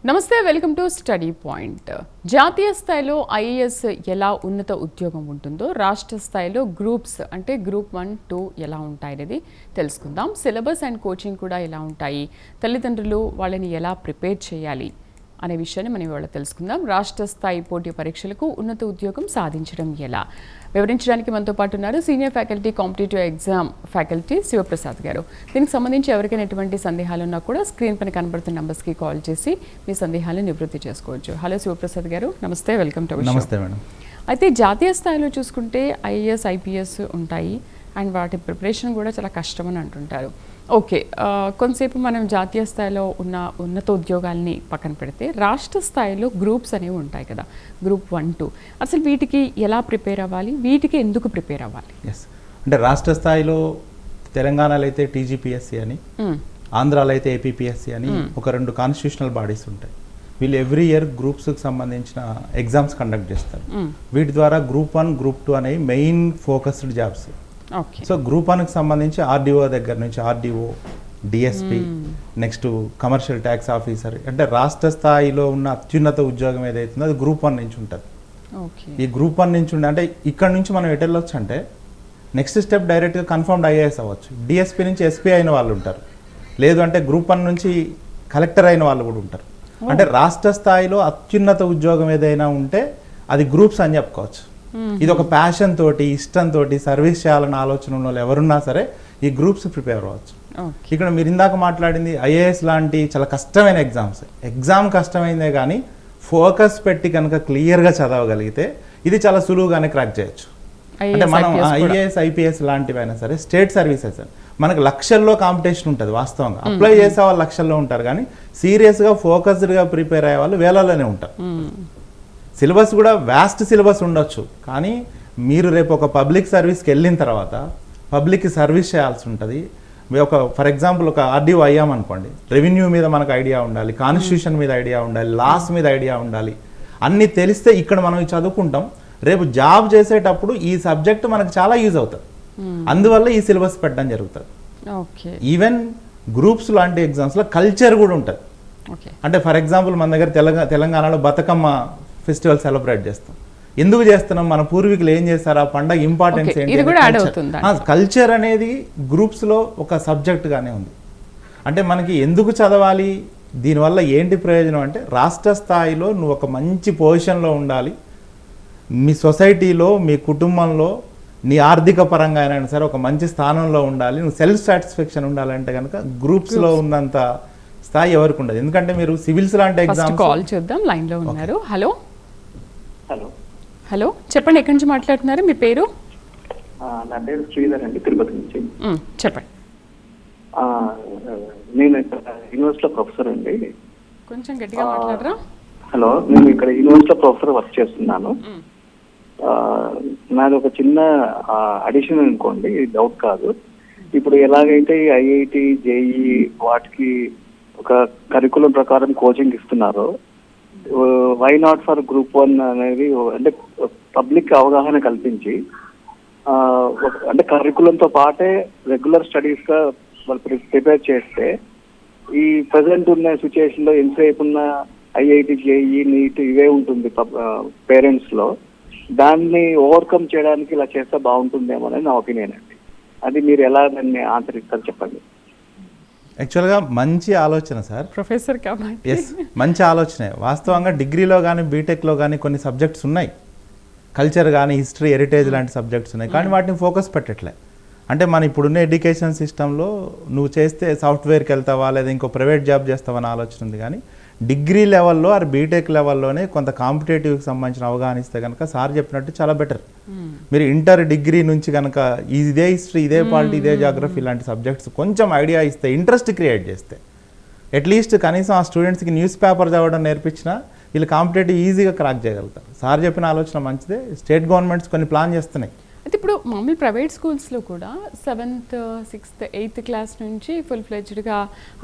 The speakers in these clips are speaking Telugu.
నమస్తే, వెల్కమ్ టు స్టడీ పాయింట్. జాతీయ స్థాయిలో ఐఏఎస్ ఎలా ఉన్నత ఉద్యోగం ఉంటుందో రాష్ట్ర స్థాయిలో గ్రూప్స్ అంటే గ్రూప్ 1, 2 ఎలా ఉంటాయి అనేది తెలుసుకుందాం. సిలబస్ అండ్ కోచింగ్ కూడా ఎలా ఉంటాయి, తల్లిదండ్రులు వాళ్ళని ఎలా ప్రిపేర్ చేయాలి అనే విషయాన్ని మనం ఇవాళ తెలుసుకుందాం. రాష్ట్ర స్థాయి పోటీ పరీక్షలకు ఉన్నత ఉద్యోగం సాధించడం ఎలా వివరించడానికి మనతో పాటు ఉన్నారు senior faculty competitive exam faculty Shivaprasad garu. దీనికి సంబంధించి ఎవరికైనా ఎటువంటి సందేహాలు ఉన్నా కూడా స్క్రీన్ పైన కనబడుతున్న నంబర్స్కి కాల్ చేసి మీ సందేహాలను నివృత్తి చేసుకోవచ్చు. హలో శివప్రసాద్ గారు, నమస్తే, వెల్కమ్ టు. నమస్తే మేడం. అయితే జాతీయ స్థాయిలో చూసుకుంటే ఐఏఎస్, ఐపీఎస్ ఉంటాయి అండ్ వాటి ప్రిపరేషన్ కూడా చాలా కష్టమని అంటుంటారు. ఓకే, కొంతసేపు మనం జాతీయ స్థాయిలో ఉన్న ఉన్నత ఉద్యోగాల్ని పక్కన పెడితే రాష్ట్ర స్థాయిలో గ్రూప్స్ అనేవి ఉంటాయి కదా, గ్రూప్ 1, 2. అసలు వీటికి ఎలా ప్రిపేర్ అవ్వాలి, వీటికి ఎందుకు ప్రిపేర్ అవ్వాలి? ఎస్, అంటే రాష్ట్ర స్థాయిలో తెలంగాణలో అయితే టీజీపీఎస్సీ అని, ఆంధ్రాలో అయితే ఏపీపీఎస్సీ అని ఒక 2 కాన్స్టిట్యూషనల్ బాడీస్ ఉంటాయి. వీళ్ళు ఎవ్రీ ఇయర్ గ్రూప్స్కి సంబంధించిన ఎగ్జామ్స్ కండక్ట్ చేస్తారు. వీటి ద్వారా గ్రూప్ 1, గ్రూప్ 2 అనేవి main focused jobs. So group 1కి సంబంధించి ఆర్డీఓ దగ్గర నుంచి RDO, DSP, next commercial tax officer, అంటే రాష్ట్ర స్థాయిలో ఉన్న అత్యున్నత ఉద్యోగం ఏదైతుందో అది గ్రూప్ 1 నుంచి ఉంటుంది. ఈ గ్రూప్ 1 నుంచి ఉండే అంటే ఇక్కడ నుంచి మనం ఎటు వెళ్ళొచ్చు అంటే నెక్స్ట్ స్టెప్ డైరెక్ట్గా కన్ఫర్మ్డ్ ఐఏఎస్ అవ్వచ్చు. డిఎస్పి నుంచి ఎస్పీ అయిన వాళ్ళు ఉంటారు, లేదు అంటే గ్రూప్ 1 నుంచి కలెక్టర్ అయిన వాళ్ళు కూడా ఉంటారు. అంటే రాష్ట్ర స్థాయిలో అత్యున్నత ఉద్యోగం ఏదైనా ఉంటే అది గ్రూప్స్ అని చెప్పుకోవచ్చు. ఇది ఒక ప్యాషన్ తోటి, ఇష్టంతో సర్వీస్ చేయాలన్న ఆలోచన ఉన్న వాళ్ళు ఎవరున్నా సరే ఈ గ్రూప్స్ ప్రిపేర్ అవ్వచ్చు. ఇక్కడ మీరు ఇందాక మాట్లాడింది ఐఏఎస్ లాంటి చాలా కష్టమైన ఎగ్జామ్ కష్టమైందే కానీ ఫోకస్ పెట్టి కనుక క్లియర్గా చదవగలిగితే ఇది చాలా సులువుగానే క్రాక్ చేయొచ్చు. అంటే మనం ఐఏఎస్, ఐపీఎస్ లాంటివైనా సరే స్టేట్ సర్వీసెస్ మనకు లక్షల్లో కాంపిటీషన్ ఉంటుంది. వాస్తవంగా అప్లై చేసే వాళ్ళు లక్షల్లో ఉంటారు, కానీ సీరియస్గా ఫోకస్డ్గా ప్రిపేర్ అయ్యే వాళ్ళు వేలలోనే ఉంటారు. సిలబస్ కూడా వ్యాస్ట్ సిలబస్ ఉండొచ్చు, కానీ మీరు రేపు ఒక పబ్లిక్ సర్వీస్కి వెళ్ళిన తర్వాత పబ్లిక్కి సర్వీస్ చేయాల్సి ఉంటుంది. ఫర్ ఎగ్జాంపుల్ ఒక ఆర్డీఓ అయ్యామనుకోండి, రెవెన్యూ మీద మనకు ఐడియా ఉండాలి, కాన్స్టిట్యూషన్ మీద ఐడియా ఉండాలి, లాస్ మీద ఐడియా ఉండాలి. అన్నీ తెలిస్తే ఇక్కడ మనం చదువుకుంటాం, రేపు జాబ్ చేసేటప్పుడు ఈ సబ్జెక్ట్ మనకు చాలా యూజ్ అవుతుంది. అందువల్ల ఈ సిలబస్ పెట్టడం జరుగుతుంది. ఈవెన్ గ్రూప్స్ లాంటి ఎగ్జామ్స్లో కల్చర్ కూడా ఉంటుంది. అంటే ఫర్ ఎగ్జాంపుల్ మన దగ్గర తెలంగాణలో బతుకమ్మ ఫెస్టివల్ సెలబ్రేట్ చేస్తాం. ఎందుకు చేస్తున్నాం, మన పూర్వీకులు ఏం చేస్తారు, ఆ పండగ ఇంపార్టెన్స్ ఏంటి, కల్చర్ అనేది గ్రూప్స్లో ఒక సబ్జెక్ట్గానే ఉంది. అంటే మనకి ఎందుకు చదవాలి, దీనివల్ల ఏంటి ప్రయోజనం అంటే రాష్ట్ర స్థాయిలో నువ్వు ఒక మంచి పొజిషన్లో ఉండాలి, మీ సొసైటీలో, మీ కుటుంబంలో, నీ ఆర్థిక పరంగా అయినా సరే ఒక మంచి స్థానంలో ఉండాలి, నువ్వు సెల్ఫ్ సాటిస్ఫాక్షన్ ఉండాలంటే కనుక గ్రూప్స్లో ఉన్నంత స్థాయి ఎవరికి ఉండదు. ఎందుకంటే మీరు సివిల్స్ లాంటి ఎగ్జామ్స్. కాల్ చేద్దాం, లైన్లో ఉన్నారు. హలో హలో హలో, చెప్పండి, ఎక్కడి నుంచి మాట్లాడుతున్నారు, మీ పేరు? నా పేరు శ్రీధర్ అండి, తిరుపతి నుంచి. చెప్పండి. నేను ఇక్కడ యూనివర్సిటీలో ప్రొఫెసర్ అండి. కొంచెం గట్టిగా మాట్లాడరా? హలో, నేను ఇక్కడ యూనివర్సిటీలో ప్రొఫెసర్ వర్క్ చేస్తున్నాను. నాది ఒక చిన్న అడిషన్ అనుకోండి, డౌట్ కాదు. ఇప్పుడు ఎలాగైతే ఐఐటి, జేఈ వాటికి ఒక కరికులం ప్రకారం కోచింగ్ ఇస్తున్నారో, వై నాట్ ఫర్ గ్రూప్ 1 అనేది అంటే పబ్లిక్ అవగాహన కల్పించి అంటే కరికులంతో పాటే రెగ్యులర్ స్టడీస్గా వాళ్ళు ప్రిపేర్ చేస్తే ఈ ప్రజెంట్ ఉన్న సిచ్యుయేషన్లో ఎంతసేపు ఉన్న ఐఐటి, జేఈ, నీట్ ఇవే ఉంటుంది పేరెంట్స్లో, దాన్ని ఓవర్కమ్ చేయడానికి ఇలా చేస్తే బాగుంటుందేమో అనేది నా ఒపీనియన్ అండి. అది మీరు ఎలా దాన్ని ఆన్సర్ ఇస్తారు చెప్పండి. యాక్చువల్గా మంచి ఆలోచన సార్, ప్రొఫెసర్ కాబట్టి. ఎస్, మంచి ఆలోచనే. వాస్తవంగా డిగ్రీలో కానీ బీటెక్లో కానీ కొన్ని సబ్జెక్ట్స్ ఉన్నాయి, కల్చర్ కానీ హిస్టరీ, హెరిటేజ్ లాంటి సబ్జెక్ట్స్ ఉన్నాయి, కానీ వాటిని ఫోకస్ పెట్టట్లే. అంటే మన ఇప్పుడున్న ఎడ్యుకేషన్ సిస్టంలో నువ్వు చేస్తే సాఫ్ట్వేర్కి వెళ్తావా లేదా ఇంకో ప్రైవేట్ జాబ్ చేస్తావని ఆలోచన ఉంది, కానీ డిగ్రీ లెవెల్లో ఆర్ బీటెక్ లెవెల్లోనే కొంత కాంపిటేటివ్కి సంబంధించిన అవగాహన ఇస్తే కనుక సార్ చెప్పినట్టు చాలా బెటర్. మీరు ఇంటర్, డిగ్రీ నుంచి కనుక ఇదే హిస్టరీ, ఇదే పాలిటీ, ఇదే జాగ్రఫీ ఇలాంటి సబ్జెక్ట్స్ కొంచెం ఐడియా ఇస్తే, ఇంట్రెస్ట్ క్రియేట్ చేస్తే, అట్లీస్ట్ కనీసం ఆ స్టూడెంట్స్కి న్యూస్ పేపర్ చదవడం నేర్పించినా వీళ్ళు కాంపిటేటివ్ ఈజీగా క్రాక్ చేయగలుగుతారు. సార్ చెప్పిన ఆలోచన మంచిదే. స్టేట్ గవర్నమెంట్స్ కొన్ని ప్లాన్ చేస్తున్నాయి. అయితే ఇప్పుడు మామూలు ప్రైవేట్ స్కూల్స్లో కూడా 7th, 6th, 8th క్లాస్ నుంచి ఫుల్ ఫ్లెడ్జ్డ్గా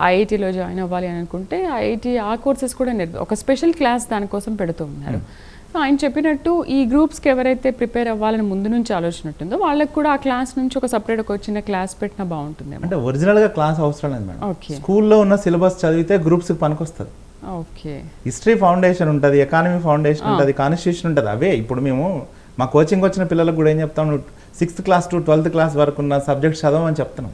ఐఐటీలో జాయిన్ అవ్వాలి అని అనుకుంటే ఐఐటీ ఆ కోర్సెస్ కూడా ఒక స్పెషల్ క్లాస్ దానికోసం పెడుతూ ఉన్నారు. ఆయన చెప్పినట్టు ఈ గ్రూప్స్కి ఎవరైతే ప్రిపేర్ అవ్వాలని ముందు నుంచి ఆలోచన ఉంటుందో వాళ్ళకి కూడా ఆ క్లాస్ నుంచి ఒక సపరేట్ ఒక చిన్న క్లాస్ పెట్టినా బాగుంటుంది. అంటే ఒరిజినల్గా క్లాస్ అవసరం లేదు మేడం, స్కూల్లో ఉన్న సిలబస్ చదివితే గ్రూప్స్కి పనికొస్తుంది. ఓకే. హిస్టరీ ఫౌండేషన్ ఉంటుంది, ఎకానమీ ఫౌండేషన్ ఉంటుంది, కాన్స్టిట్యూషన్ ఉంటుంది. అవే ఇప్పుడు మేము మా కోచింగ్ వచ్చిన పిల్లలకు కూడా ఏం చెప్తాం, 6th class to 12th class వరకు ఉన్న సబ్జెక్ట్స్ చదవమని చెప్తున్నాం.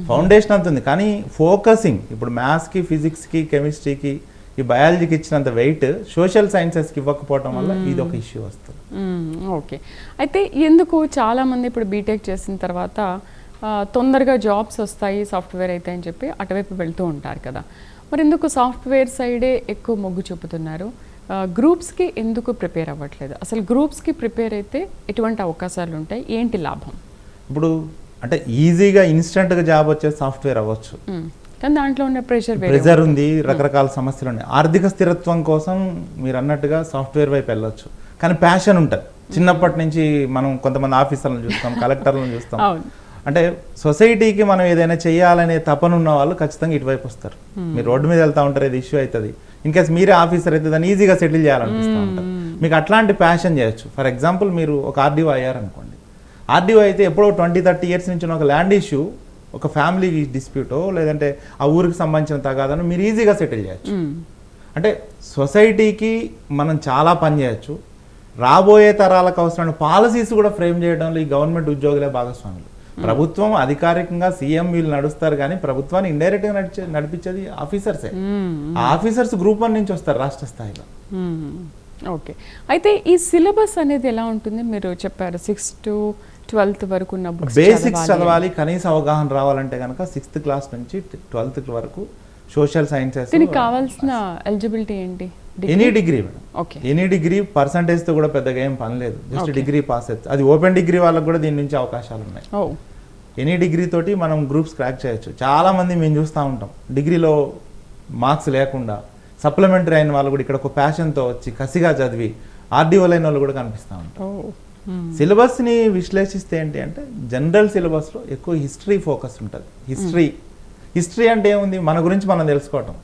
ఫౌండేషన్ అంతుంది, కానీ ఫోకసింగ్ ఇప్పుడు మ్యాథ్స్కి, ఫిజిక్స్కి, కెమిస్ట్రీకి, ఈ బయాలజీకి ఇచ్చినంత వెయిట్ సోషల్ సైన్సెస్కి ఇవ్వకపోవటం వల్ల ఇది ఒక ఇష్యూ వస్తుంది. ఓకే. అయితే ఎందుకు చాలామంది ఇప్పుడు బీటెక్ చేసిన తర్వాత తొందరగా జాబ్స్ వస్తాయి, సాఫ్ట్వేర్ అయితే అని చెప్పి అటువైపు వెళ్తూ ఉంటారు కదా, మరి ఎందుకు సాఫ్ట్వేర్ సైడే ఎక్కువ మొగ్గు చూపుతున్నారు? గ్రూప్స్కి ఎందుకు ప్రిపేర్ అవ్వట్లేదు? అసలు గ్రూప్స్కి ప్రిపేర్ అయితే ఎటువంటి అవకాశాలు ఉంటాయి, ఏంటి లాభం? ఇప్పుడు అంటే ఈజీగా ఇన్స్టెంట్గా జాబ్ వచ్చే సాఫ్ట్వేర్ అవ్వచ్చు, కానీ దాంట్లో ఉన్న ప్రెజర్ ఉంది, రకరకాల సమస్యలు ఉన్నాయి. ఆర్థిక స్థిరత్వం కోసం మీరు అన్నట్టుగా సాఫ్ట్వేర్ వైపు వెళ్ళొచ్చు, కానీ ప్యాషన్ ఉంటుంది. చిన్నప్పటి నుంచి మనం కొంతమంది ఆఫీసర్లను చూస్తాం, కలెక్టర్లను చూస్తాం. అంటే సొసైటీకి మనం ఏదైనా చేయాలనే తపన ఉన్న వాళ్ళు ఖచ్చితంగా ఇటువైపు వస్తారు. మీరు రోడ్డు మీద వెళ్తూ ఉంటారు, ఇది ఇష్యూ అవుతుంది, ఇన్ కేస్ మీరే ఆఫీసర్ అయితే దాన్ని ఈజీగా సెటిల్ చేయాలనిపిస్తూ ఉంటుంది. మీకు అట్లాంటి ప్యాషన్ చేయొచ్చు. ఫర్ ఎగ్జాంపుల్ మీరు ఒక ఆర్డీఓ అయ్యారనుకోండి, ఆర్డీఓ అయితే ఎప్పుడో 20-30 ఇయర్స్ నుంచి ఒక ల్యాండ్ ఇష్యూ, ఒక ఫ్యామిలీ డిస్ప్యూటో లేదంటే ఆ ఊరికి సంబంధించిన తగాదాను మీరు ఈజీగా సెటిల్ చేయొచ్చు. అంటే సొసైటీకి మనం చాలా పని చేయొచ్చు. రాబోయే తరాలకు అవసరమైన పాలసీస్ కూడా ఫ్రేమ్ చేయడంలో ఈ గవర్నమెంట్ ఉద్యోగులే భాగస్వాములు. ప్రభుత్వం అధికారికంగా సీఎం వీళ్ళు నడుస్తారు, కానీ ప్రభుత్వాన్ని ఇండైరెక్ట్గా నడిపించేది ఆఫీసర్సే. ఆ ఆఫీసర్స్ గ్రూప్ 1 నుంచి వస్తారు రాష్ట్ర స్థాయిలో. ఓకే. అయితే ఈ సిలబస్ అనేది ఎలా ఉంటుంది? మీరు చెప్పారు 6th to 12th వరకు ఉన్న బుక్స్ బేసిక్స్ చదవాలి, కనీస అవగాహన రావాలంటే కనుక 6th క్లాస్ నుంచి 12th వరకు సోషల్ సైన్సెస్. దీనికి కావాల్సిన ఎలిజిబిలిటీ ఏంటి? Any degree madam, okay. Any degree, పర్సంటేజ్తో కూడా పెద్దగా ఏం పని లేదు, జస్ట్ డిగ్రీ పాస్ అవుతుంది. అది ఓపెన్ డిగ్రీ వాళ్ళకి కూడా దీని నుంచి అవకాశాలు ఉన్నాయి. ఎనీ డిగ్రీ తోటి మనం గ్రూప్స్ క్రాక్ చేయొచ్చు. చాలా మంది మేము చూస్తూ ఉంటాం, డిగ్రీలో మార్క్స్ లేకుండా సప్లిమెంటరీ అయిన వాళ్ళు కూడా ఇక్కడ ఒక ప్యాషన్తో వచ్చి కసిగా చదివి ఆర్డీఓలు అయిన వాళ్ళు కూడా కనిపిస్తూ ఉంటాం. సిలబస్ని విశ్లేషిస్తే ఏంటి అంటే జనరల్ సిలబస్లో ఎక్కువ హిస్టరీ ఫోకస్ ఉంటుంది. హిస్టరీ అంటే ఏముంది, మన గురించి మనం తెలుసుకోవటం.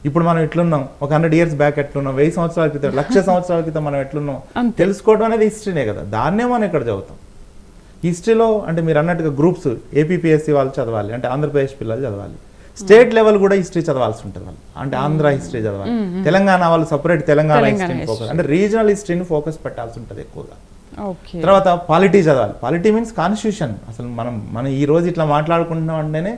ఇప్పుడు మనం ఎట్లున్నాం, ఒక 100 years బ్యాక్ ఎట్లున్నాం, 1000 సంవత్సరాల క్రితం, 1,00,000 సంవత్సరాల క్రితం మనం ఎట్లున్నాం తెలుసుకోవడం అనేది హిస్టరీనే కదా. దాన్నే మనం ఇక్కడ చదువుతాం. హిస్టరీలో అంటే మీరు అన్నట్టుగా గ్రూప్స్ ఏపీపీఎస్సీ వాళ్ళు చదవాలి, అంటే ఆంధ్రప్రదేశ్ పిల్లలు చదవాలి. స్టేట్ లెవెల్ కూడా హిస్టరీ చదవాల్సి ఉంటుంది వాళ్ళు, అంటే ఆంధ్ర హిస్టరీ చదవాలి. తెలంగాణ వాళ్ళు సపరేట్ తెలంగాణ హిస్టరీని ఫోకస్, అంటే రీజనల్ హిస్టరీని ఫోకస్ పెట్టాల్సి ఉంటుంది ఎక్కువగా. తర్వాత పాలిటీ చదవాలి. Polity means constitution. అసలు మనం ఈ రోజు ఇట్లా మాట్లాడుకుంటున్నాం అంటేనే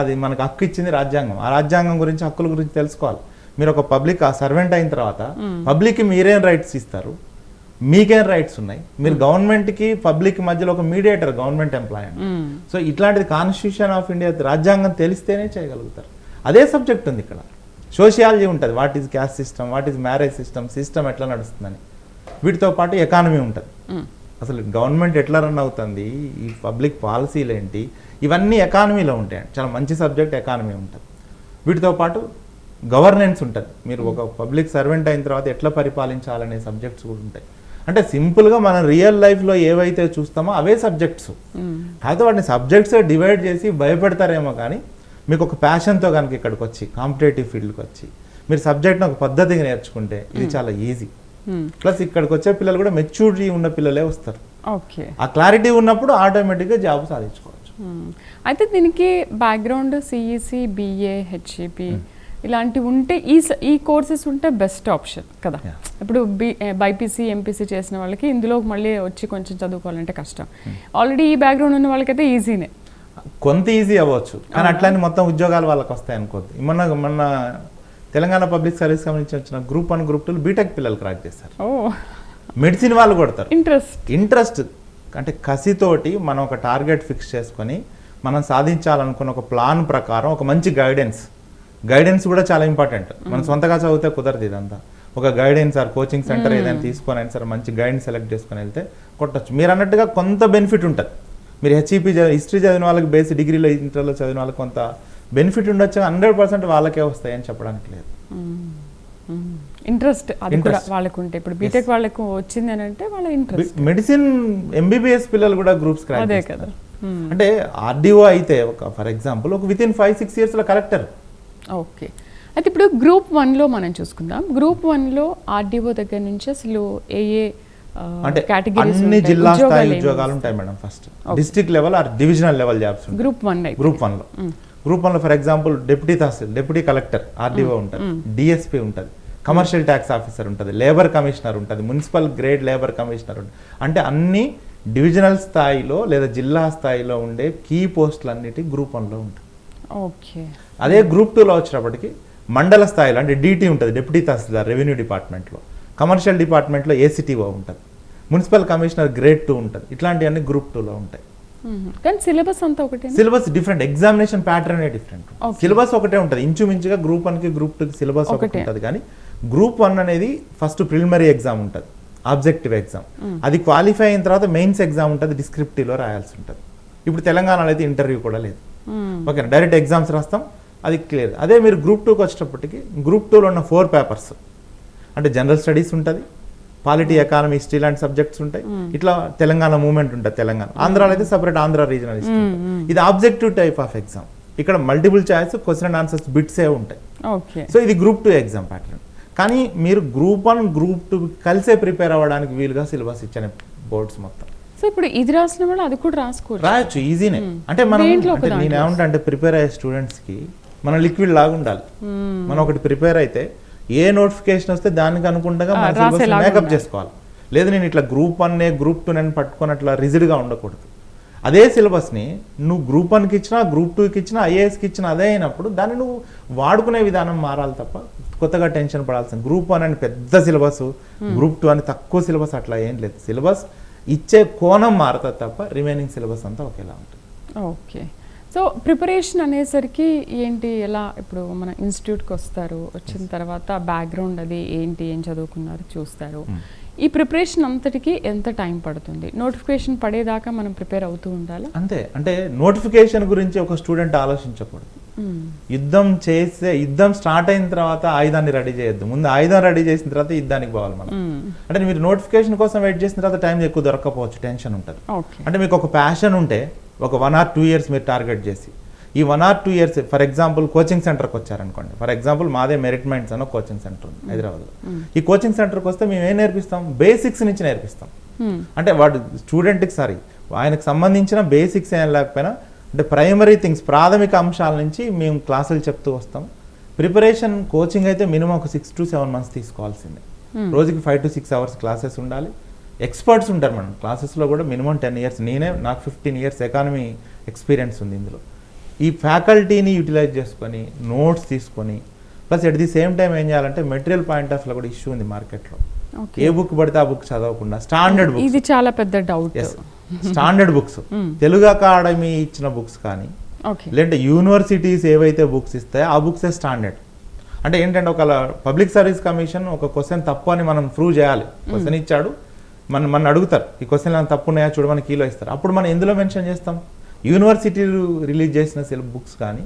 అది మనకు హక్కు ఇచ్చింది రాజ్యాంగం. ఆ రాజ్యాంగం గురించి, హక్కుల గురించి తెలుసుకోవాలి. మీరు ఒక పబ్లిక్ సర్వెంట్ అయిన తర్వాత పబ్లిక్కి మీరేం రైట్స్ ఇస్తారు, మీకేం రైట్స్ ఉన్నాయి, మీరు గవర్నమెంట్కి పబ్లిక్ మధ్యలో ఒక మీడియేటర్, గవర్నమెంట్ ఎంప్లాయీ అండి. సో ఇట్లాంటిది కాన్స్టిట్యూషన్ ఆఫ్ ఇండియా, రాజ్యాంగం తెలిస్తేనే చేయగలుగుతారు. అదే సబ్జెక్ట్ ఉంది ఇక్కడ. సోషియాలజీ ఉంటుంది, what is caste system, what is marriage system ఎట్లా నడుస్తుందని. వీటితో పాటు ఎకానమీ ఉంటుంది, అసలు గవర్నమెంట్ ఎట్లా రన్ అవుతుంది, ఈ పబ్లిక్ పాలసీలు ఏంటి, ఇవన్నీ ఎకానమీలో ఉంటాయండి. చాలా మంచి సబ్జెక్ట్ ఎకానమీ ఉంటుంది. వీటితో పాటు గవర్నెన్స్ ఉంటుంది. మీరు ఒక పబ్లిక్ సర్వెంట్ అయిన తర్వాత ఎట్లా పరిపాలించాలనే సబ్జెక్ట్స్ కూడా ఉంటాయి. అంటే సింపుల్గా మనం రియల్ లైఫ్లో ఏవైతే చూస్తామో అవే సబ్జెక్ట్స్. కాకపోతే వాటిని సబ్జెక్ట్స్ డివైడ్ చేసి భయపెడతారేమో, కానీ మీకు ఒక ప్యాషన్తో కనుక ఇక్కడికి వచ్చి కాంపిటేటివ్ ఫీల్డ్కి వచ్చి మీరు సబ్జెక్ట్ని ఒక పద్ధతిగా నేర్చుకుంటే ఇది చాలా ఈజీ. ప్లస్ ఇక్కడికి వచ్చే పిల్లలు కూడా మెచ్యూరిటీ ఉన్న పిల్లలే వస్తారు. ఆ క్లారిటీ ఉన్నప్పుడు ఆటోమేటిక్గా జాబ్ సాధించుకోవచ్చు. అయితే దీనికి బ్యాక్గ్రౌండ్ సిఈసి, బిఏ, హెచ్ఈపి ఇలాంటివి ఉంటే ఈ కోర్సెస్ ఉంటే బెస్ట్ ఆప్షన్ కదా. ఇప్పుడు బైపీసీ, ఎంపీసీ చేసిన వాళ్ళకి ఇందులో మళ్ళీ వచ్చి కొంచెం చదువుకోవాలంటే కష్టం. ఆల్రెడీ ఈ బ్యాక్గ్రౌండ్ ఉన్న వాళ్ళకైతే ఈజీనే, కొంత ఈజీ అవ్వచ్చు, కానీ అట్లానే మొత్తం ఉద్యోగాలు వాళ్ళకి వస్తాయి అనుకోద్ది. మొన్న తెలంగాణ పబ్లిక్ సర్వీస్ సంబంధించి వచ్చిన గ్రూప్ 1, గ్రూప్ 2 బీటెక్ పిల్లలు క్రాక్ చేస్తారు. మెడిసిన్ వాళ్ళు కొడతారు. ఇంట్రెస్ట్ అంటే కసితోటి మనం ఒక టార్గెట్ ఫిక్స్ చేసుకొని మనం సాధించాలనుకున్న ఒక ప్లాన్ ప్రకారం ఒక మంచి గైడెన్స్ కూడా చాలా ఇంపార్టెంట్. మనం సొంతగా చదివితే కుదరదు ఇదంతా. ఒక గైడెన్స్ ఆర్ కోచింగ్ సెంటర్ ఏదైనా తీసుకొని అయినా సరే మంచి గైడెన్స్ సెలెక్ట్ చేసుకొని వెళ్తే కొట్టచ్చు. మీరు అన్నట్టుగా కొంత బెనిఫిట్ ఉంటుంది. మీరు హెచ్ఈపీ హిస్టరీ చదివిన వాళ్ళకి, బేసిక్ డిగ్రీలో ఇంటర్లో చదివిన వాళ్ళకి కొంత బెనిఫిట్ ఉండొచ్చు. 100% వాళ్ళకే వస్తాయని చెప్పడానికి లేదు. ఇంట్రెస్ట్ అది కూడా వాళ్ళకు ఉంటే, ఇప్పుడు బీటెక్ వాళ్ళకు వచ్చింది అని అంటే వాళ్ళ ఇంట్రెస్ట్. మెడిసిన్ ఎంబీబీఎస్ పిల్లలు కూడా గ్రూప్స్ క్రాక్ చేస్తారు. అంటే ఆర్డీఓ అయితే ఒక ఫర్ ఎగ్జాంపుల్ ఒక విత్ ఇన్ 5-6 yearsలో కలెక్టర్. ఓకే. అయితే ఇప్పుడు గ్రూప్ 1లో మనం చూసుకుందాం. గ్రూప్ 1లో ఆర్డీఓ దగ్గర నుంచి అసలు అంటే అన్ని జిల్లా స్థాయి ఉద్యోగాలు ఉంటాయి మేడం. First district level or divisional level jobs group 1 group 1లో గ్రూప్ 1లో for example deputy tahsil, deputy collector, RDO ఉంటుంది, డిఎస్పీ ఉంటుంది, కమర్షియల్ ట్యాక్స్ ఆఫీసర్ ఉంటుంది, లేబర్ కమిషనర్ ఉంటుంది, మున్సిపల్ గ్రేడ్ లేబర్ కమిషనర్ ఉంటుంది. అంటే అన్ని డివిజనల్ స్థాయిలో లేదా జిల్లా స్థాయిలో ఉండే కీ పోస్టులు అన్నిటి గ్రూప్ 1లో ఉంటుంది. ఓకే. అదే గ్రూప్ 2లో వచ్చినప్పటికీ మండల స్థాయిలో అంటే డిటి ఉంటుంది, డిప్యూటీ తహసీల్దార్ రెవెన్యూ డిపార్ట్మెంట్లో, కమర్షియల్ డిపార్ట్మెంట్లో ఏసీటీఓ ఉంటుంది, మున్సిపల్ కమిషనర్ గ్రేడ్ 2 ఉంటుంది. ఇట్లాంటివన్నీ గ్రూప్ 2లో ఉంటాయి. కానీ సిలబస్ అంతా ఒకటే, syllabus different, examination pattern different. Syllabus ఒకటే ఉంటుంది, ఇంచుమించుగా గ్రూప్ 1కి గ్రూప్ 2కి సిలబస్ ఒకటి ఉంటుంది. కానీ గ్రూప్ 1 అనేది ఫస్ట్ ప్రిలిమినరీ ఎగ్జామ్ ఉంటుంది, ఆబ్జెక్టివ్ ఎగ్జామ్. అది క్వాలిఫై అయిన తర్వాత మెయిన్స్ ఎగ్జామ్ ఉంటుంది, డిస్క్రిప్టివ్లో రాయాల్సి ఉంటుంది. ఇప్పుడు తెలంగాణలో అయితే ఇంటర్వ్యూ కూడా లేదు, ఓకే, డైరెక్ట్ ఎగ్జామ్స్ రాస్తాం, అది క్లియర్. అదే మీరు గ్రూప్ 2కి వచ్చేటప్పటికి గ్రూప్ 2లో ఉన్న 4 పేపర్స్ అంటే జనరల్ స్టడీస్ ఉంటుంది, పాలిటీ, ఎకానమీ, హిస్టరీ లాంటి సబ్జెక్ట్స్ ఉంటాయి. ఇట్లా తెలంగాణ మూవ్మెంట్ ఉంటుంది తెలంగాణ. ఆంధ్రాలో అయితే సపరేట్ ఆంధ్ర రీజనల్ హిస్టరీ. ఇది ఆబ్జెక్టివ్ టైప్ ఆఫ్ ఎగ్జామ్. ఇక్కడ multiple choice, question and answers బిట్సే ఉంటాయి. సో ఇది గ్రూప్ 2 ఎగ్జామ్ ప్యాటర్న్. కానీ మీరు గ్రూప్ 1 గ్రూప్ 2 కలిసే ప్రిపేర్ అవ్వడానికి వీలుగా సిలబస్ ఇచ్చిన బోర్డ్స్ మొత్తం. సో ఇప్పుడు ఇది రాసిన వాళ్ళు అది కూడా రాయొచ్చు, ఈజీనే. అంటే మనం నేను ఏమంటే ప్రిపేర్ అయ్యే స్టూడెంట్స్కి మనం లిక్విడ్ లాగా ఉండాలి. మనం ఒకటి ప్రిపేర్ అయితే ఏ నోటిఫికేషన్ వస్తే దానికి అనుకుంటా మన సిలబస్ మేకప్ చేసుకోవాలి. లేదు నేను ఇట్లా గ్రూప్ 1 గ్రూప్ 2 పట్టుకొని అట్లా రిజిడ్గా ఉండకూడదు. అదే సిలబస్ని నువ్వు గ్రూప్ 1కి ఇచ్చినా, గ్రూప్ 2కి ఇచ్చినా, ఐఏఎస్కి ఇచ్చినా అదే అయినప్పుడు దాన్ని నువ్వు వాడుకునే విధానం మారాలి తప్ప కొత్తగా టెన్షన్ పడాల్సింది. గ్రూప్ 1 అని పెద్ద సిలబస్, గ్రూప్ 2 అని తక్కువ సిలబస్ అట్లా ఏం లేదు. సిలబస్ ఇచ్చే కోణం మారుతుంది తప్ప రిమైనింగ్ సిలబస్ అంతా ఒకేలా ఉంటుంది. ఓకే. సో ప్రిపరేషన్ అనేసరికి ఏంటి, ఎలా ఇప్పుడు మన ఇన్స్టిట్యూట్కి వస్తారు, వచ్చిన తర్వాత బ్యాక్గ్రౌండ్ అది ఏంటి, ఏం చదువుకున్నారు చూస్తారు. ఈ ప్రిపరేషన్ అంతటికి ఎంత టైం పడుతుంది? నోటిఫికేషన్ పడేదాకా మనం ప్రిపేర్ అవుతూ ఉండాలి అంతే. అంటే నోటిఫికేషన్ గురించి ఒక స్టూడెంట్ ఆలోచించకూడదు. యుద్ధం స్టార్ట్ అయిన తర్వాత ఆయుధాన్ని రెడీ చేయొద్దు, ముందు ఆయుధం రెడీ చేసిన తర్వాత యుద్ధానికి పోవాలి మనం. అంటే మీరు నోటిఫికేషన్ కోసం వెయిట్ చేసిన తర్వాత టైం ఎక్కువ దొరకకపోవచ్చు, టెన్షన్ ఉంటుంది. అంటే మీకు ఒక ప్యాషన్ ఉంటే ఒక 1 or 2 years మీరు టార్గెట్ చేసి ఈ 1 or 2 years for example coaching సెంటర్కి వచ్చారనుకోండి. ఫర్ ఎగ్జాంపుల్ మాదే మెరిట్ మైండ్స్ అని కోచింగ్ సెంటర్ ఉంది హైదరాబాద్లో. ఈ కోచింగ్ సెంటర్కి వస్తే మేము ఏం నేర్పిస్తాం, బేసిక్స్ నుంచి నేర్పిస్తాం. అంటే వాడు స్టూడెంట్కి ఆయనకు సంబంధించిన బేసిక్స్ ఏం లేకపోయినా అంటే ప్రైమరీ థింగ్స్, ప్రాథమిక అంశాల నుంచి మేము క్లాసులు చెప్తూ వస్తాం. ప్రిపరేషన్ కోచింగ్ అయితే మినిమం ఒక 6 to 7 months తీసుకోవాల్సిందే. రోజుకి 5 to 6 hours క్లాసెస్ ఉండాలి. ఎక్స్పర్ట్స్ ఉంటారు మనం క్లాసెస్లో కూడా మినిమం 10 years. నాకు 15 years ఎకానమీ ఎక్స్పీరియన్స్ ఉంది ఇందులో. ఈ ఫ్యాకల్టీని యూటిలైజ్ చేసుకొని నోట్స్ తీసుకొని plus at the same time ఏం చేయాలంటే మెటీరియల్ పాయింట్ ఆఫ్ లో కూడా ఇష్యూ ఉంది మార్కెట్లో. ఏ బుక్ పడితే ఆ బుక్ చదవకుండా స్టాండర్డ్ బుక్స్, ఇది చాలా పెద్ద doubt. Standard books, Telugu academy ఇచ్చిన బుక్స్ కానీ లేదంటే యూనివర్సిటీస్ ఏవైతే బుక్స్ ఇస్తాయో ఆ బుక్సే స్టాండర్డ్. అంటే ఏంటంటే ఒక పబ్లిక్ సర్వీస్ కమిషన్ ఒక క్వశ్చన్ తప్పు అని మనం ప్రూవ్ చేయాలి. క్వశ్చన్ ఇచ్చాడు, మన అడుగుతారు ఈ క్వశ్చన్ తప్పు ఉన్నాయా చూడ, మన కీలో ఇస్తారు. అప్పుడు మనం ఎందులో మెన్షన్ చేస్తాం, యూనివర్సిటీలు రిలీజ్ చేసిన బుక్స్ కానీ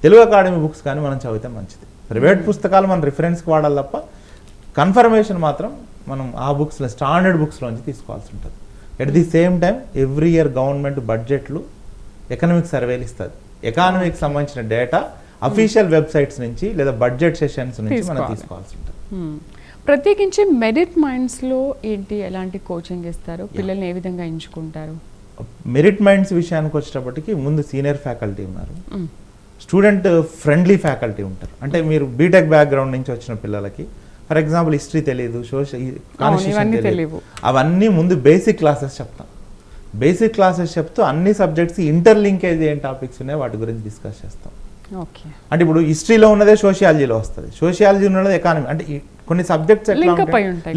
తెలుగు అకాడమీ బుక్స్ కానీ మనం చదివితే మంచిది. ప్రైవేట్ పుస్తకాలు మనం రిఫరెన్స్కి వాడాలి తప్ప కన్ఫర్మేషన్ మాత్రం మనం ఆ బుక్స్లో స్టాండర్డ్ బుక్స్లోంచి తీసుకోవాల్సి ఉంటుంది. At the same time every year government బడ్జెట్లు ఎకనామిక్ సర్వేలు ఇస్తుంది. ఎకానమీకి సంబంధించిన డేటా అఫీషియల్ వెబ్సైట్స్ నుంచి లేదా బడ్జెట్ సెషన్స్ నుంచి మనం తీసుకోవాల్సి ఉంటుంది. ప్రత్యేకించి మెరిట్ మైండ్స్లో ఏంటి, ఎలాంటి కోచింగ్ ఇస్తారు, పిల్లల్ని ఏ విధంగా ఎంచుకుంటారు? మెరిట్ మైండ్స్ విషయానికి వచ్చేటప్పటికి ముందు సీనియర్ ఫ్యాకల్టీ ఉన్నారు, స్టూడెంట్ ఫ్రెండ్లీ ఫ్యాకల్టీ ఉంటారు. అంటే మీరు బీటెక్ బ్యాక్గ్రౌండ్ నుంచి వచ్చిన పిల్లలకి ఫర్ ఎగ్జాంపుల్ హిస్టరీ తెలియదు, కాన్స్టిట్యూషన్ తెలియదు, అవన్నీ ముందు బేసిక్ క్లాసెస్ చెప్తాం. బేసిక్ క్లాసెస్ చెప్తూ అన్ని సబ్జెక్ట్స్ ఇంటర్లింకేజ్ ఏం టాపిక్స్ ఉన్నాయో వాటి గురించి డిస్కస్ చేస్తాం. అంటే ఇప్పుడు హిస్టరీలో ఉన్నదే సోషియాలజీలో వస్తుంది, సోషియాలజీ ఉన్నది ఎకానమీ. అంటే కొన్ని సబ్జెక్ట్స్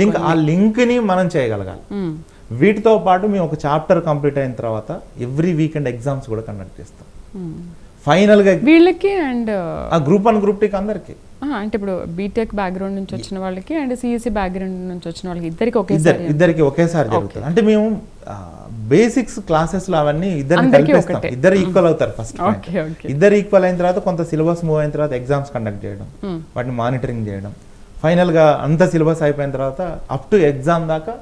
లింక్, ఆ లింక్ని మనం చేయగలగాలి. వీటితో పాటు మేము ఒక చాప్టర్ కంప్లీట్ అయిన తర్వాత ఎవ్రీ వీకెండ్ ఎగ్జామ్స్ కూడా కండక్ట్ చేస్తాం. ఫైనల్ గా వీళ్ళకి అండ్ గ్రూప్ 1 గ్రూప్ 2 అందరికి, అంటే ఇప్పుడు బీటెక్ బ్యాక్గ్రౌండ్ నుంచి వచ్చిన వాళ్ళకి అండ్ సిఎస్సి బ్యాక్గ్రౌండ్ నుంచి వచ్చిన వాళ్ళకి ఇద్దరికి ఒకేసారి జరుగుతుంది. అంటే మేము బేసిక్స్ క్లాసెస్ లో అవన్నీ ఇద్దరిని కలిపేస్తాం. ఇద్దరు ఈక్వల్ అవుతారు ఫస్ట్. ఇద్దరు ఈక్వల్ అయిన తర్వాత కొంత సిలబస్ మూవ్ అయిన తర్వాత ఎగ్జామ్స్ కండక్ట్ చేయడం, వాటిని మానిటరింగ్ చేయడం. ఫైనల్ గా అంత సిలబస్ అయిపోయిన తర్వాత అప్ టు ఎగ్జామ్ దాకా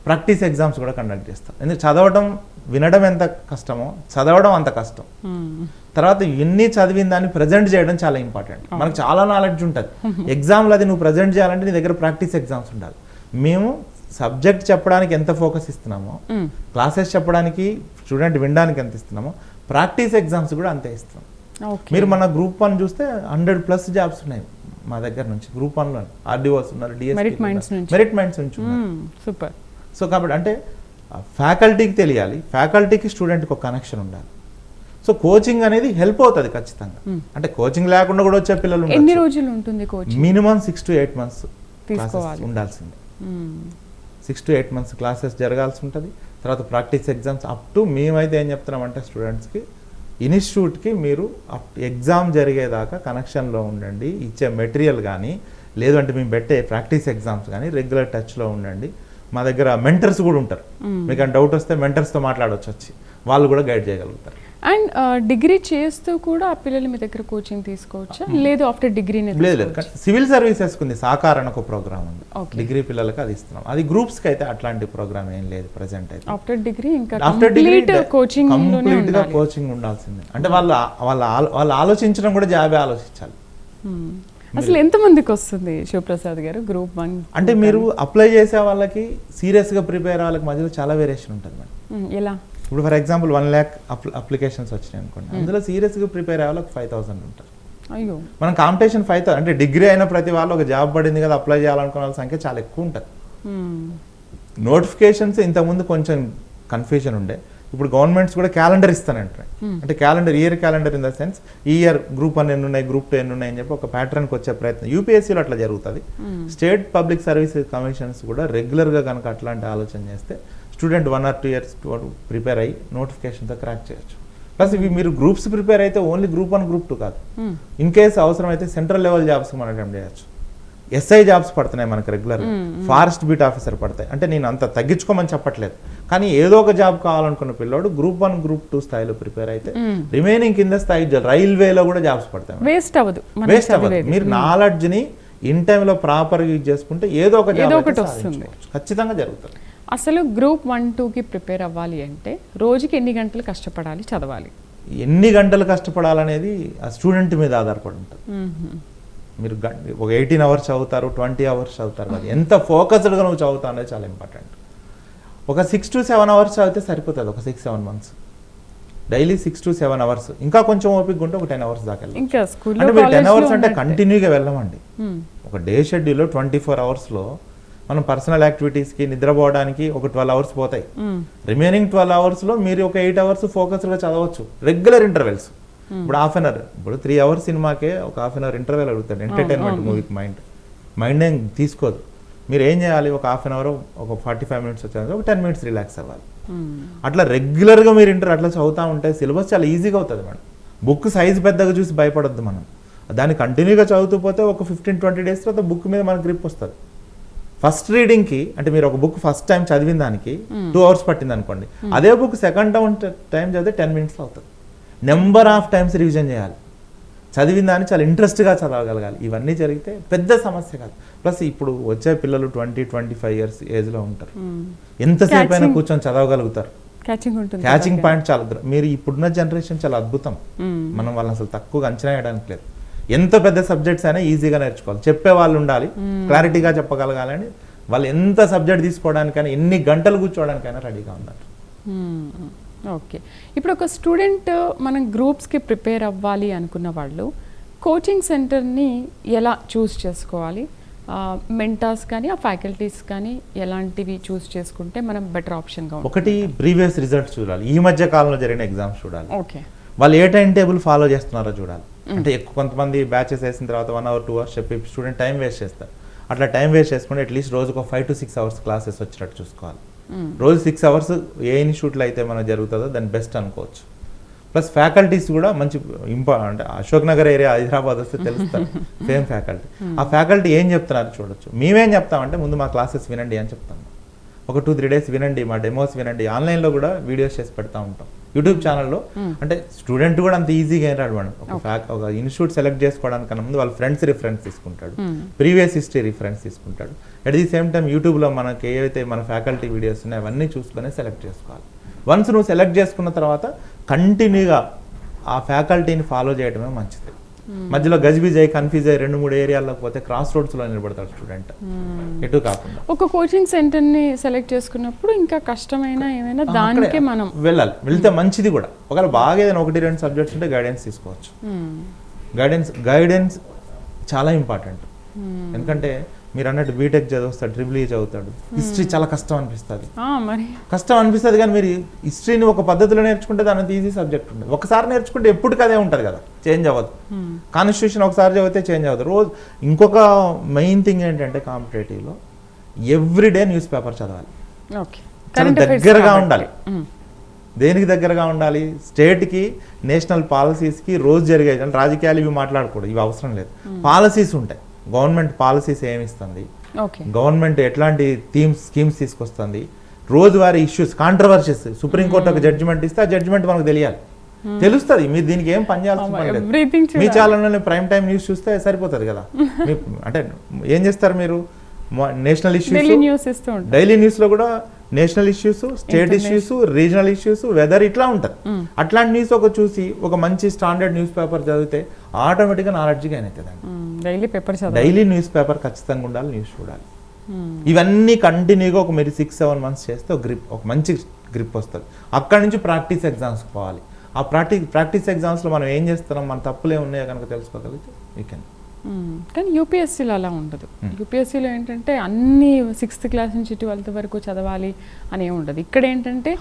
ప్రాక్టీస్ ఎగ్జామ్స్ కూడా కండక్ట్ చేస్తాం. ఎందుకంటే చదవడం, వినడం ఎంత కష్టమో చదవడం అంత కష్టం. తర్వాత ఇన్ని చదివిన దాన్ని ప్రజెంట్ చేయడం చాలా ఇంపార్టెంట్. మనకు చాలా నాలెడ్జ్ ఉంటుంది, ఎగ్జామ్లో అది నువ్వు ప్రజెంట్ చేయాలంటే నీ దగ్గర ప్రాక్టీస్ ఎగ్జామ్స్ ఉండాలి. మేము సబ్జెక్ట్ చెప్పడానికి ఎంత ఫోకస్ ఇస్తున్నామో, క్లాసెస్ చెప్పడానికి స్టూడెంట్ వినడానికి ఎంత ఇస్తున్నామో, ప్రాక్టీస్ ఎగ్జామ్స్ కూడా అంతే ఇస్తాం. ఓకే. మీరు మన గ్రూప్ 1 చూస్తే 100+ జాబ్స్ ఉన్నాయి మా దగ్గర నుంచి. గ్రూప్ 1లో ఆర్డీఓస్ ఉన్నారు, మెరిట్ మైండ్స్ నుంచి. మెరిట్ మైండ్స్ నుంచి ఉన్నారు. సూపర్. సో కాబట్టి అంటే ఫ్యాకల్టీకి తెలియాలి, ఫ్యాకల్టీకి స్టూడెంట్కి ఒక కనెక్షన్ ఉండాలి. సో కోచింగ్ అనేది హెల్ప్ అవుతుంది ఖచ్చితంగా. అంటే కోచింగ్ లేకుండా కూడా వచ్చే పిల్లలు ఎన్ని రోజులు ఉంటుంది కోచింగ్? మినిమం 6 to 8 months తీసుకోవాలి, ఉండాల్సిందే. 6 to 8 months క్లాసెస్ జరగాల్సి ఉంటుంది. తర్వాత ప్రాక్టీస్ ఎగ్జామ్స్ అప్ టు మేమైతే ఏం చెప్తున్నామంటే స్టూడెంట్స్కి, ఇన్స్టిట్యూట్కి మీరు ఎగ్జామ్ జరిగేదాకా కనెక్షన్లో ఉండండి. ఇచ్చే మెటీరియల్ కానీ లేదు అంటే మేము పెట్టే ప్రాక్టీస్ ఎగ్జామ్స్ కానీ రెగ్యులర్ టచ్లో ఉండండి. మా దగ్గర మెంటర్స్ కూడా ఉంటారు. మీకు ఆ డౌట్ వస్తే మెంటర్స్తో మాట్లాడవచ్చు, వచ్చి వాళ్ళు కూడా గైడ్ చేయగలుగుతారు. అండ్ డిగ్రీ చేస్తూ కూడా ఆ పిల్లలు మీ దగ్గర కోచింగ్ తీసుకోవచ్చా, లేదు ఆఫ్టర్ డిగ్రీనే? లేదు, సివిల్ సర్వీసెస్ కుంది సాకార్ అని ఒక ప్రోగ్రామ్ ఉంది, డిగ్రీ పిల్లలకి అది ఇస్తున్నాం. అది గ్రూప్స్కి అయితే అట్లాంటి ప్రోగ్రామ్ ఏం లేదు ప్రెసెంట్ అయితే. ఆఫ్టర్ డిగ్రీ ఇంకా ఆఫ్టర్ డిగ్రీ కోచింగ్ కంప్లీట్గా కోచింగ్ ఉండాల్సిందే. అంటే వాళ్ళు ఆలోచించడం కూడా జాబే ఆలోచించాలి. అసలు ఎంతమందికి వస్తుంది శివప్రసాద్ గారు గ్రూప్ 1? అంటే మీరు అప్లై చేసే వాళ్ళకి సీరియస్గా ప్రిపేర్ వాళ్ళకి మధ్యలో చాలా వేరియేషన్ ఉంటుంది మేడం. ఎలా? ఇప్పుడు ఫర్ ఎగ్జాంపుల్ 1 lakh అప్లికేషన్స్ వచ్చినాయి అనుకోండి, అందులో సీరియస్గా ప్రిపేర్ అయ్యే వాళ్ళకి 5,000 ఉంటారు. అయ్యో, మనం కాంపిటీషన్ 5,000 అంటే డిగ్రీ అయిన ప్రతి వాళ్ళు ఒక జాబ్ పడింది కదా అప్లై చేయాలనుకున్న వాళ్ళ సంఖ్య చాలా ఎక్కువ ఉంటుంది. నోటిఫికేషన్స్ ఇంతకుముందు కొంచెం కన్ఫ్యూజన్ ఉండే, ఇప్పుడు గవర్నమెంట్స్ కూడా క్యాలెండర్ ఇస్తానంటారు. అంటే calendar, year calendar in the sense ఈ ఇయర్ గ్రూప్ 1 ఎన్ని ఉన్నాయి, గ్రూప్ 2 ఎన్ని ఉన్నాయి అని చెప్పి ఒక ప్యాటర్న్కి వచ్చే ప్రయత్నం యూపీఎస్సీలో అట్లా జరుగుతుంది. స్టేట్ పబ్లిక్ సర్వీసెస్ కమిషన్స్ కూడా రెగ్యులర్గా కనుక అట్లాంటి ఆలోచన చేస్తే స్టూడెంట్ 1 or 2 years ప్రిపేర్ అయ్యి నోటిఫికేషన్తో క్రాక్ చేయొచ్చు. ప్లస్ ఇవి మీరు గ్రూప్స్ ప్రిపేర్ అయితే ఓన్లీ గ్రూప్ 1 గ్రూప్ 2 కాదు, ఇన్ కేస్ అవసరం అయితే సెంట్రల్ లెవెల్ జాబ్స్ మనం అటెంప్ట్ చేయొచ్చు. ఎస్ఐ జాబ్స్ పడుతున్నాయి మనకు రెగ్యులర్గా, ఫారెస్ట్ బీట్ ఆఫీసర్ పడతాయి. అంటే నేను అంత తగ్గించుకోమని చెప్పట్లేదు, కానీ ఏదో ఒక జాబ్ కావాలనుకున్న పిల్లోడు గ్రూప్ 1 గ్రూప్ 2 స్థాయిలో ప్రిపేర్ అయితే రిమైనింగ్ కింద స్థాయి రైల్వేలో కూడా జాబ్స్ పడతాయి. వేస్ట్ అవ్వదు. మీరు నాలెడ్జ్ని ఇన్ టైంలో ప్రాపర్గా యూజ్ చేసుకుంటే ఏదో ఒక జాబ్ వస్తుంది, ఖచ్చితంగా జరుగుతుంది. అసలు గ్రూప్ 1, 2కి ప్రిపేర్ అవ్వాలి అంటే రోజుకి ఎన్ని గంటలు కష్టపడాలి, చదవాలి? ఎన్ని గంటలు కష్టపడాలనేది ఆ స్టూడెంట్ మీద ఆధారపడి ఉంటుంది. మీరు ఒక 18 hours చదువుతారు, 20 hours చదువుతారు, అది ఎంత ఫోకస్డ్గా నువ్వు చదువుతావు అనేది చాలా ఇంపార్టెంట్. ఒక 6 to 7 hours చదివితే సరిపోతుంది. ఒక 6-7 months డైలీ 6 to 7 hours. ఇంకా కొంచెం ఓపిక ఉంటే ఒక 10 hours దాకా వెళ్ళాలి. ఇంకా స్కూల్లో అంటే మీరు 10 hours అంటే కంటిన్యూగా వెళ్ళమండి. ఒక డే షెడ్యూల్లో 24 hours మనం పర్సనల్ యాక్టివిటీస్కి నిద్రపోవడానికి ఒక 12 hours పోతాయి. రిమైనింగ్ 12 hours మీరు ఒక 8 hours ఫోకస్డ్గా చదవచ్చు, రెగ్యులర్ ఇంటర్వెల్స్. ఇప్పుడు 1/2 hour, ఇప్పుడు 3 hours సినిమాకే ఒక 1/2 hour ఇంటర్వెల్ అడుగుతాడు. ఎంటర్టైన్మెంట్ మూవీకి మైండ్ ఏం తీసుకోదు. మీరు ఏం చేయాలి, ఒక 1/2 hour ఒక 45 minutes వచ్చాక ఒక 10 minutes రిలాక్స్ అవ్వాలి. అట్లా రెగ్యులర్గా మీరు అట్లా చదువుతూ ఉంటే సిలబస్ చాలా ఈజీగా అవుతుంది మేడం. బుక్ సైజ్ పెద్దగా చూసి భయపడద్దు మనం. దాన్ని కంటిన్యూగా చదువుతూ పోతే ఒక 15-20 days తర్వాత బుక్ మీద మనకు గ్రిప్ వస్తుంది. ఫస్ట్ రీడింగ్కి అంటే మీరు ఒక బుక్ ఫస్ట్ టైం చదివిన దానికి 2 hours పట్టింది అనుకోండి, అదే బుక్ సెకండ్ టైం చదివితే 10 minutes అవుతుంది. నెంబర్ ఆఫ్ టైమ్స్ రివిజన్ చేయాలి, చదివిన దాన్ని చాలా ఇంట్రెస్ట్గా చదవగలగాలి. ఇవన్నీ జరిగితే పెద్ద సమస్య కాదు. ప్లస్ ఇప్పుడు వచ్చే పిల్లలు 20-25 years ఏజ్లో ఉంటారు, ఎంతసేపు అయినా కూర్చొని చదవగలుగుతారు. క్యాచింగ్ పాయింట్ చాలా. మీరు ఇప్పుడున్న జనరేషన్ చాలా అద్భుతం, మనం వాళ్ళని అసలు తక్కువగా అంచనా వేయడానికి లేదు. ఎంత పెద్ద సబ్జెక్ట్స్ అయినా ఈజీగా నేర్చుకోవాలి, చెప్పే వాళ్ళు ఉండాలి, క్లారిటీగా చెప్పగలగాలని. వాళ్ళు ఎంత సబ్జెక్ట్ తీసుకోవడానికైనా ఎన్ని గంటలు కూర్చోవడానికైనా రెడీగా ఉన్నారు. ఓకే, ఇప్పుడు ఒక స్టూడెంట్ మనం గ్రూప్స్కి ప్రిపేర్ అవ్వాలి అనుకున్న వాళ్ళు కోచింగ్ సెంటర్ని ఎలా చూస్ చేసుకోవాలి? మెంటార్స్ కానీ ఆ ఫ్యాకల్టీస్ కానీ ఎలాంటివి చూస్ చేసుకుంటే మనం బెటర్ ఆప్షన్గా? ఒకటి ప్రీవియస్ రిజల్ట్స్ చూడాలి, ఈ మధ్య కాలంలో జరిగిన ఎగ్జామ్స్ చూడాలి. ఓకే, వాళ్ళు ఏ టైం టేబుల్ ఫాలో చేస్తున్నారో చూడాలి. అంటే ఎక్కువ కొంతమంది బ్యాచెస్ వేసిన తర్వాత 1 hour 2 hours చెప్పి స్టూడెంట్ టైం వేస్ట్ చేస్తారు. అట్లా టైం వేస్ట్ చేసుకుంటే అట్లీస్ట్ రోజుకు 5 to 6 hours క్లాసెస్ వచ్చేటట్టు చూసుకోవాలి. రోజు 6 hours ఏ ఇన్స్టిట్యూట్లో అయితే మనకు జరుగుతుందో దాన్ని బెస్ట్ అనుకోవచ్చు. ప్లస్ ఫ్యాకల్టీస్ కూడా మంచి అంటే అశోక్ నగర్ ఏరియా హైదరాబాద్ వస్తే తెలుస్తారు సేమ్ ఫ్యాకల్టీ. ఆ ఫ్యాకల్టీ ఏం చెప్తున్నారు చూడొచ్చు. మేమేం చెప్తామంటే ముందు మా క్లాసెస్ వినండి అని చెప్తాము. ఒక 2-3 days వినండి, మా డెమోస్ వినండి. ఆన్లైన్లో కూడా వీడియోస్ చేసి పెడతా ఉంటాం యూట్యూబ్ ఛానల్లో. అంటే స్టూడెంట్ కూడా అంత ఈజీగా ఏం రాడు మేడం. ఒక ఇన్స్టిట్యూట్ సెలెక్ట్ చేసుకోవడానికన్నా ముందు వాళ్ళ ఫ్రెండ్స్ రిఫరెన్స్ తీసుకుంటాడు, ప్రీవియస్ హిస్టరీ రిఫరెన్స్ తీసుకుంటాడు. అట్ ది సేమ్ టైం యూట్యూబ్లో మనకి ఏవైతే మన ఫ్యాకల్టీ వీడియోస్ ఉన్నాయో అవన్నీ చూసుకొని సెలెక్ట్ చేసుకోవాలి. వన్స్ నువ్వు సెలెక్ట్ చేసుకున్న తర్వాత కంటిన్యూగా ఆ ఫ్యాకల్టీని ఫాలో చేయడమే మంచిది. మధ్యలో గజిబిజ్ అయ్యి కన్ఫ్యూజ్ అయ్యి 2-3 ఏరియాల్లోకి పోతే క్రాస్ రోడ్స్లో నిలబడతాడు స్టూడెంట్, ఎటు కాకుండా. ఒక కోచింగ్ సెంటర్ని సెలెక్ట్ చేసుకున్నప్పుడు ఇంకా కష్టమైన ఏమైనా దానికే మనం వెళ్తే మంచిది కూడా. ఒకవేళ బాగా ఏదైనా 1-2 సబ్జెక్ట్స్ ఉంటే గైడెన్స్ తీసుకోవచ్చు. గైడెన్స్ చాలా ఇంపార్టెంట్. ఎందుకంటే మీరు అన్నట్టు బీటెక్ చదువుతాడు, ట్రిపుల్ ఈ చదువుతాడు, హిస్టరీ చాలా కష్టం అనిపిస్తుంది. కష్టం అనిపిస్తుంది కానీ మీరు హిస్టరీని ఒక పద్ధతిలో నేర్చుకుంటే దానికి ఈజీ సబ్జెక్ట్ ఉంటుంది. ఒకసారి నేర్చుకుంటే ఎప్పటికీ అదే ఉంటుంది కదా, చేంజ్ అవ్వదు. కాన్స్టిట్యూషన్ ఒకసారి చదివితే చేంజ్ అవ్వదు రోజు. ఇంకొక మెయిన్ థింగ్ ఏంటంటే కాంపిటేటివ్లో ఎవ్రీడే న్యూస్ పేపర్ చదవాలి, చాలా దగ్గరగా ఉండాలి. దేనికి దగ్గరగా ఉండాలి? స్టేట్కి, నేషనల్ పాలసీస్కి, రోజు జరిగే రాజకీయాలు ఇవి మాట్లాడకూడదు, ఇవి అవసరం లేదు. పాలసీస్ ఉంటాయి, గవర్నమెంట్ పాలసీస్ ఏమిస్తుంది, గవర్నమెంట్ ఎట్లాంటి స్కీమ్స్ తీసుకొస్తుంది, రోజువారీ ఇష్యూస్, కాంట్రవర్సీస్. సుప్రీంకోర్టు ఒక జడ్జిమెంట్ ఇస్తే ఆ జడ్జిమెంట్ మనకు తెలియాలి, తెలుస్తుంది. మీరు దీనికి ఏం పని చేయాల్సిన పని లేదు. మీ ఛానల్లో ప్రైమ్ టైం న్యూస్ చూస్తే సరిపోతుంది కదా. అంటే ఏం చేస్తారు మీరు? నేషనల్ ఇష్యూస్, డైలీ న్యూస్లో కూడా national issues, state issues, regional issues, weather ఇట్లా ఉంటుంది. అట్లాంటి న్యూస్ ఒక చూసి ఒక మంచి స్టాండర్డ్ న్యూస్ పేపర్ చదివితే ఆటోమేటిక్గా నాలెడ్జ్ గెయిన్ అవుతుంది. డైలీ న్యూస్ పేపర్ ఖచ్చితంగా ఉండాలి, న్యూస్ చూడాలి. ఇవన్నీ కంటిన్యూగా మీరు 6-7 మంత్స్ చేస్తే ఒక మంచి గ్రిప్ వస్తుంది. అక్కడి నుంచి ప్రాక్టీస్ ఎగ్జామ్స్ పోవాలి. ఆ ప్రాక్టీస్ ఎగ్జామ్స్లో మనం ఏం చేస్తున్నాం, మన తప్పులే ఉన్నాయో కనుక తెలుసుకోగలిగితే వీ కెన్. కానీ యూపీఎస్సీలో అలా ఉండదు. యూపీఎస్సీలో ఏంటంటే అన్ని 6th క్లాస్ నుంచి 12th వరకు చదవాలి అని ఉండదు. ఇక్కడ ఏంటంటే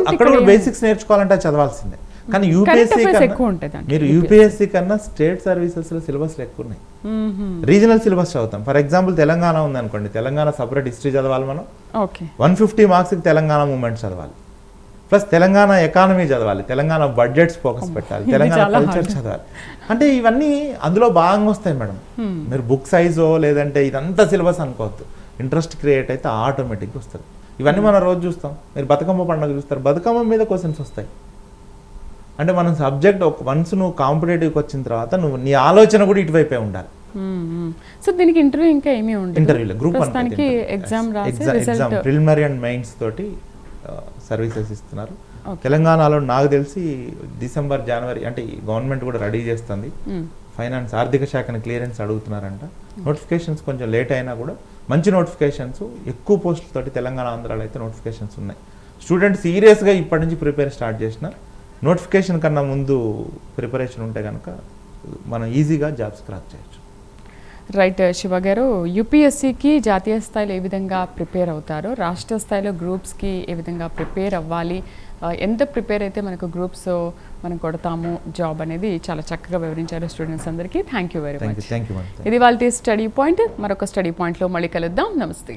అక్కడ బేసిక్స్ నేర్చుకోవాలంటే చదవాల్సిందే. కానీ యూపీఎస్సీ ఎక్కువ ఉంటుంది. మీరు యూపీఎస్సీ కన్నా స్టేట్ సర్వీసెస్ లో సిలబస్లు ఎక్కువ ఉన్నాయి. రీజనల్ సిలబస్ చదువుతాం. ఫర్ ఎగ్జాంపుల్ తెలంగాణ ఉంది అనుకోండి, తెలంగాణ సపరేట్ హిస్టరీ చదవాలి మనం. 150 మార్క్స్కి తెలంగాణ మూమెంట్ చదవాలి, ప్లస్ తెలంగాణ ఎకానమీ చదవాలి, తెలంగాణ బడ్జెట్స్ ఫోకస్ పెట్టాలి, తెలంగాణ కల్చర్ చదవాలి. అంటే ఇవన్నీ అందులో భాగంగా వస్తాయి మేడం. మీరు బుక్ సైజో లేదంటే ఇదంతా సిలబస్ అనుకోవద్దు. ఇంట్రెస్ట్ క్రియేట్ అయితే ఆటోమేటిక్గా వస్తుంది. ఇవన్నీ మనం రోజు చూస్తాం. మీరు బతుకమ్మ పండుగ చూస్తారు, బతుకమ్మ మీద క్వశ్చన్స్ వస్తాయి. అంటే మనం సబ్జెక్ట్ వన్స్ నువ్వు కాంపిటేటివ్కి వచ్చిన తర్వాత నీ ఆలోచన కూడా ఇటువైపే ఉండాలి. సో దీనికి ఇంటర్వ్యూ ఇంకా ఏమీ ఉండదు. ఇంటర్వ్యూలో group 1 exam preliminary and mains తోటి సర్వీసెస్ ఇస్తున్నారు. తెలంగాణలో నాకు తెలిసి డిసెంబర్, జనవరి అంటే గవర్నమెంట్ కూడా రెడీ చేస్తుంది. ఫైనాన్స్, ఆర్థిక శాఖని క్లియరెన్స్ అడుగుతున్నారంట. నోటిఫికేషన్స్ కొంచెం లేట్ అయినా కూడా మంచి నోటిఫికేషన్స్, ఎక్కువ పోస్టులతోటి తెలంగాణ, ఆంధ్రాలో అయితే నోటిఫికేషన్స్ ఉన్నాయి. స్టూడెంట్స్ సీరియస్గా ఇప్పటి నుంచి ప్రిపేర్ స్టార్ట్ చేసిన నోటిఫికేషన్ కన్నా ముందు ప్రిపరేషన్ ఉంటే కనుక మనం ఈజీగా జాబ్స్ క్రాక్ చేయొచ్చు. రైట్ శివ గారు, యూపీఎస్సీకి జాతీయ స్థాయిలో ఏ విధంగా ప్రిపేర్ అవుతారో, రాష్ట్ర స్థాయిలో గ్రూప్స్కి ఏ విధంగా ప్రిపేర్ అవ్వాలి, ఎంత ప్రిపేర్ అయితే మనకు గ్రూప్స్ మనం కొడతాము జాబ్ అనేది చాలా చక్కగా వివరించారు స్టూడెంట్స్ అందరికీ. Thank you very much. Thank you. ఇది వాళ్ళ స్టడీ పాయింట్. మరొక స్టడీ పాయింట్లో మళ్ళీ కలుద్దాం. నమస్తే.